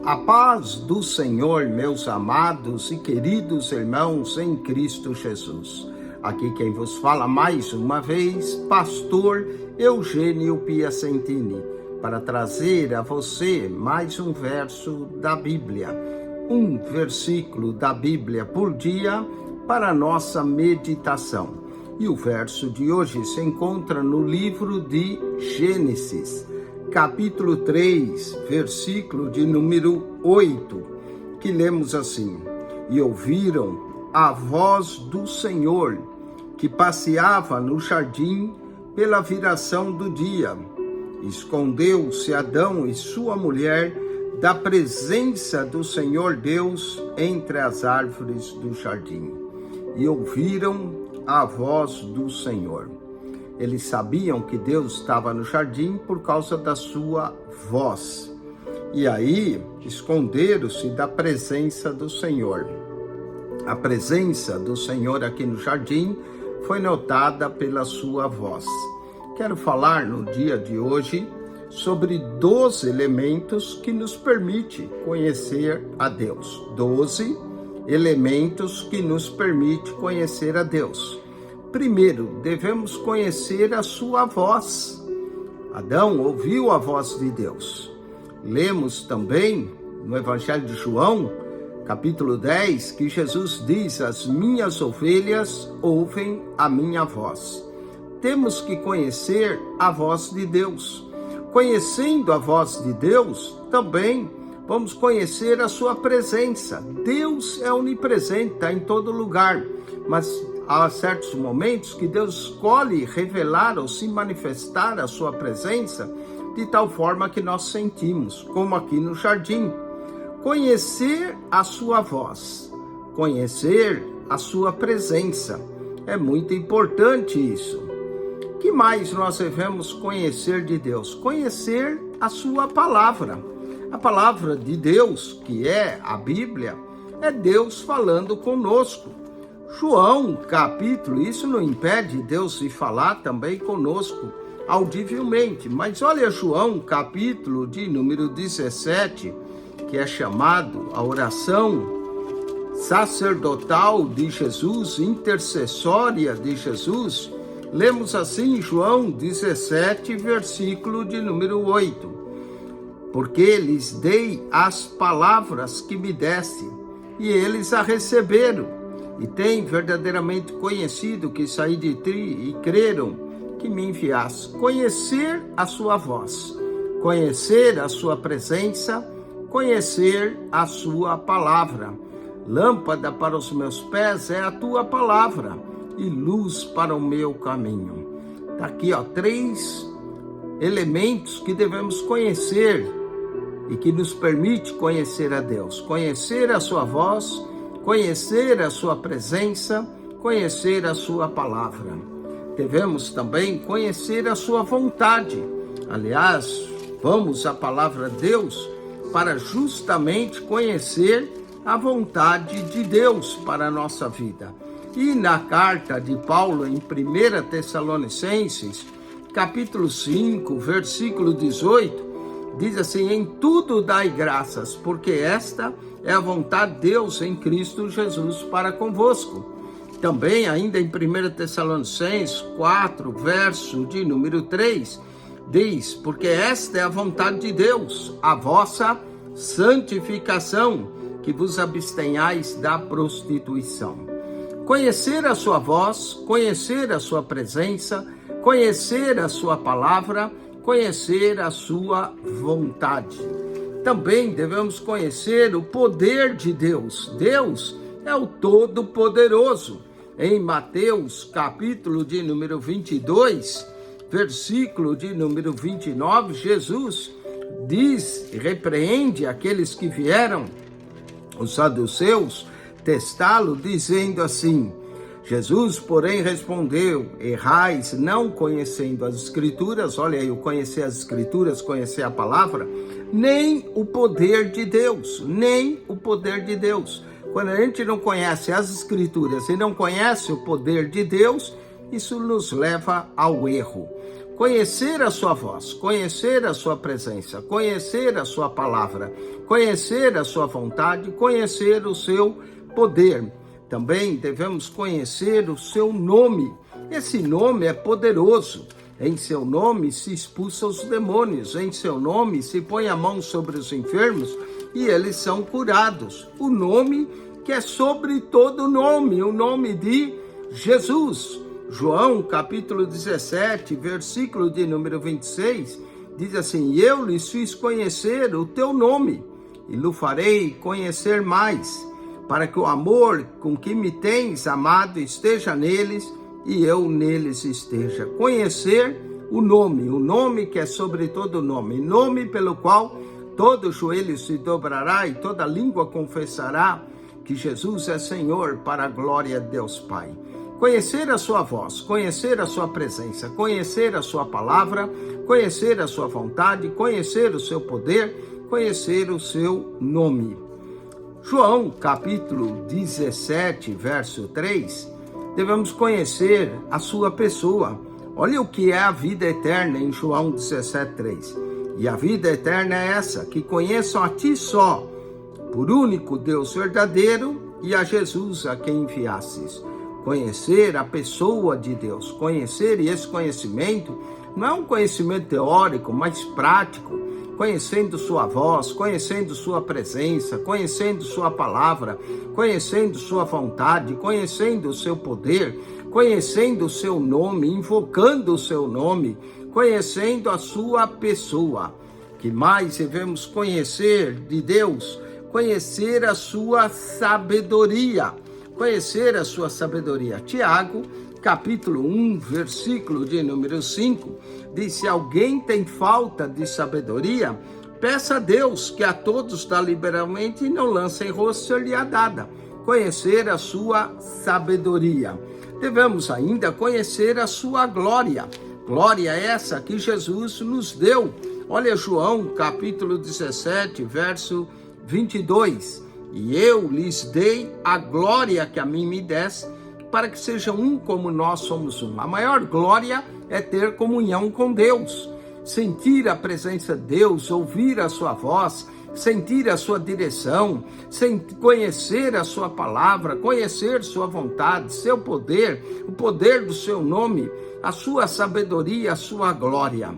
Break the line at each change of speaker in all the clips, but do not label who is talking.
A paz do Senhor, meus amados e queridos irmãos em Cristo Jesus. Aqui quem vos fala mais uma vez, pastor Eugênio Piacentini, para trazer a você mais um verso da Bíblia, um versículo da Bíblia por dia para a nossa meditação. E o verso de hoje se encontra no livro de Gênesis, capítulo 3, versículo de número 8, que lemos assim: E ouviram a voz do Senhor, que passeava no jardim pela viração do dia. Escondeu-se Adão e sua mulher da presença do Senhor Deus entre as árvores do jardim. E ouviram a voz do Senhor. Eles sabiam que Deus estava no jardim por causa da sua voz. E aí, esconderam-se da presença do Senhor. A presença do Senhor aqui no jardim foi notada pela sua voz. Quero falar no dia de hoje sobre 12 elementos que nos permitem conhecer a Deus. 12 elementos que nos permitem conhecer a Deus. Primeiro, devemos conhecer a sua voz. Adão ouviu a voz de Deus. Lemos também no Evangelho de João, capítulo 10, que Jesus diz: as minhas ovelhas ouvem a minha voz. Temos que conhecer a voz de Deus. Conhecendo a voz de Deus, também vamos conhecer a sua presença. Deus é onipresente, está em todo lugar, mas há certos momentos que Deus escolhe revelar ou se manifestar a sua presença de tal forma que nós sentimos, como aqui no jardim. Conhecer a sua voz, conhecer a sua presença, é muito importante isso. O que mais nós devemos conhecer de Deus? Conhecer a sua palavra. A palavra de Deus, que é a Bíblia, é Deus falando conosco. João, capítulo, isso não impede Deus de falar também conosco audivelmente, mas olha João, capítulo de número 17, que é chamado a oração sacerdotal de Jesus, intercessória de Jesus. Lemos assim João 17, versículo de número 8. Porque lhes dei as palavras que me deste, e eles a receberam, e têm verdadeiramente conhecido que saí de ti, e creram que me enviaste. Conhecer a sua voz, conhecer a sua presença, conhecer a sua palavra. Lâmpada para os meus pés é a tua palavra, e luz para o meu caminho. Está aqui, 3 elementos que devemos conhecer e que nos permite conhecer a Deus. Conhecer a sua voz, conhecer a sua presença, conhecer a sua palavra. Devemos também conhecer a sua vontade. Aliás, vamos à palavra de Deus para justamente conhecer a vontade de Deus para a nossa vida. E na carta de Paulo em 1 Tessalonicenses, capítulo 5, versículo 18, diz assim: em tudo dai graças, porque esta é a vontade de Deus em Cristo Jesus para convosco. Também ainda em 1 Tessalonicenses 4, verso de número 3, diz: porque esta é a vontade de Deus, a vossa santificação, que vos abstenhais da prostituição. Conhecer a sua voz, conhecer a sua presença, conhecer a sua palavra, conhecer a sua vontade. Também devemos conhecer o poder de Deus. Deus é o Todo-Poderoso. Em Mateus, capítulo de número 22, versículo de número 29, Jesus diz, repreende aqueles que vieram, os saduceus, testá-lo, dizendo assim: Jesus, porém, respondeu: errais, não conhecendo as Escrituras. Olha aí, o conhecer as Escrituras, conhecer a palavra, nem o poder de Deus, nem o poder de Deus. Quando a gente não conhece as Escrituras e não conhece o poder de Deus, isso nos leva ao erro. conhecer a sua voz, conhecer a sua presença, conhecer a sua palavra, conhecer a sua vontade, conhecer o seu poder. Também devemos conhecer o seu nome. Esse nome é poderoso. Em seu nome se expulsa os demônios. Em seu nome se põe a mão sobre os enfermos e eles são curados. O nome que é sobre todo nome, o nome de Jesus. João, capítulo 17, versículo de número 26, diz assim: eu lhes fiz conhecer o teu nome e lhe farei conhecer mais, para que o amor com que me tens amado esteja neles e eu neles esteja. Conhecer o nome que é sobre todo nome, nome pelo qual todo joelho se dobrará e toda língua confessará que Jesus é Senhor, para a glória de Deus Pai. Conhecer a sua voz, conhecer a sua presença, conhecer a sua palavra, conhecer a sua vontade, conhecer o seu poder, conhecer o seu nome. João, capítulo 17, verso 3, devemos conhecer a sua pessoa. Olha o que é a vida eterna em João 17, 3. E a vida eterna é essa, que conheçam a ti só, por único Deus verdadeiro, e a Jesus a quem enviastes. Conhecer a pessoa de Deus, conhecer, e esse conhecimento não é um conhecimento teórico, mas prático, conhecendo sua voz, conhecendo sua presença, conhecendo sua palavra, conhecendo sua vontade, conhecendo o seu poder, conhecendo o seu nome, invocando o seu nome, conhecendo a sua pessoa. Que mais devemos conhecer de Deus? Conhecer a sua sabedoria. Conhecer a sua sabedoria. Tiago, capítulo 1, versículo de número 5, diz: se alguém tem falta de sabedoria, peça a Deus, que a todos dá liberalmente, e não lança em rosto, ser-lhe-á dada. Conhecer a sua sabedoria. Devemos ainda conhecer a sua glória. Glória essa que Jesus nos deu. Olha João, capítulo 17, verso 22. E eu lhes dei a glória que a mim me deste, para que sejam um como nós somos um. A maior glória é ter comunhão com Deus, sentir a presença de Deus, ouvir a sua voz, sentir a sua direção, conhecer a sua palavra, conhecer sua vontade, seu poder, o poder do seu nome, a sua sabedoria, a sua glória.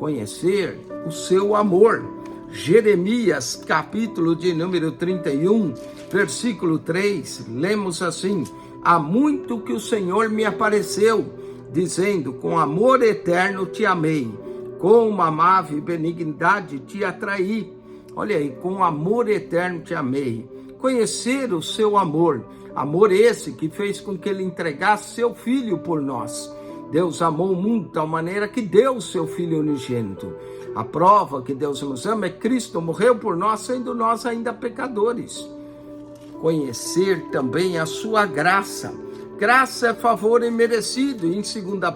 Conhecer o seu amor. Jeremias, capítulo de número 31, versículo 3, lemos assim: há muito que o Senhor me apareceu, dizendo, com amor eterno te amei, com uma amável benignidade te atraí. Olha aí, com amor eterno te amei. Conhecer o seu amor, amor esse que fez com que ele entregasse seu filho por nós. Deus amou o mundo de tal maneira que deu o seu Filho unigênito. A prova que Deus nos ama é que Cristo morreu por nós, sendo nós ainda pecadores. Conhecer também a sua graça. Graça é favor imerecido. Em 2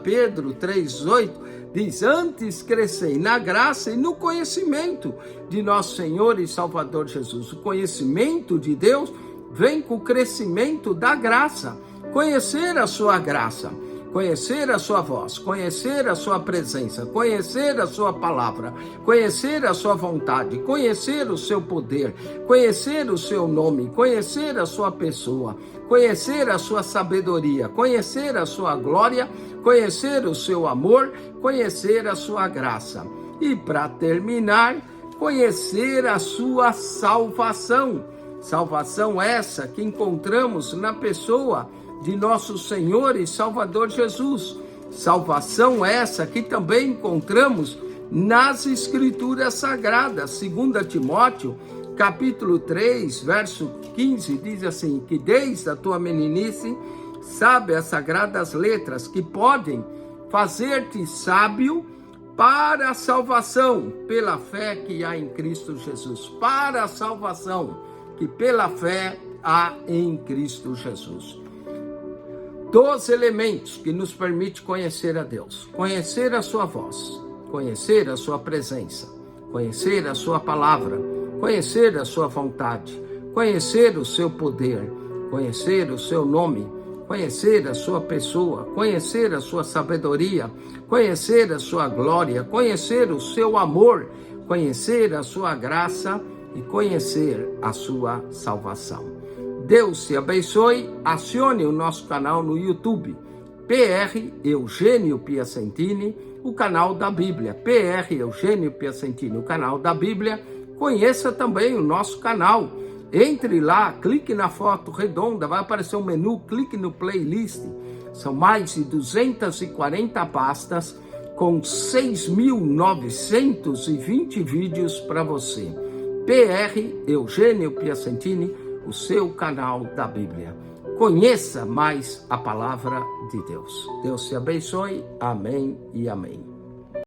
Pedro 3,8 diz: antes crescei na graça e no conhecimento de nosso Senhor e Salvador Jesus. O conhecimento de Deus vem com o crescimento da graça. Conhecer a sua graça. Conhecer a sua voz, conhecer a sua presença, conhecer a sua palavra, conhecer a sua vontade, conhecer o seu poder, conhecer o seu nome, conhecer a sua pessoa, conhecer a sua sabedoria, conhecer a sua glória, conhecer o seu amor, conhecer a sua graça. E para terminar, conhecer a sua salvação. Salvação essa que encontramos na pessoa de nosso Senhor e Salvador Jesus. Salvação essa que também encontramos nas Escrituras Sagradas. 2 Timóteo, capítulo 3, verso 15, diz assim: que desde a tua meninice sabe as sagradas letras que podem fazer-te sábio para a salvação, pela fé que há em Cristo Jesus. Para a salvação que pela fé há em Cristo Jesus. 2 elementos que nos permitem conhecer a Deus: conhecer a sua voz, conhecer a sua presença, conhecer a sua palavra, conhecer a sua vontade, conhecer o seu poder, conhecer o seu nome, conhecer a sua pessoa, conhecer a sua sabedoria, conhecer a sua glória, conhecer o seu amor, conhecer a sua graça e conhecer a sua salvação. Deus te abençoe. Acione o nosso canal no YouTube, PR Eugênio Piacentini, o canal da Bíblia. PR Eugênio Piacentini, o canal da Bíblia. Conheça também o nosso canal. Entre lá, clique na foto redonda, vai aparecer um menu, clique no playlist. São mais de 240 pastas com 6.920 vídeos para você. PR Eugênio Piacentini, o seu canal da Bíblia. Conheça mais a palavra de Deus. Deus te abençoe. Amém e amém.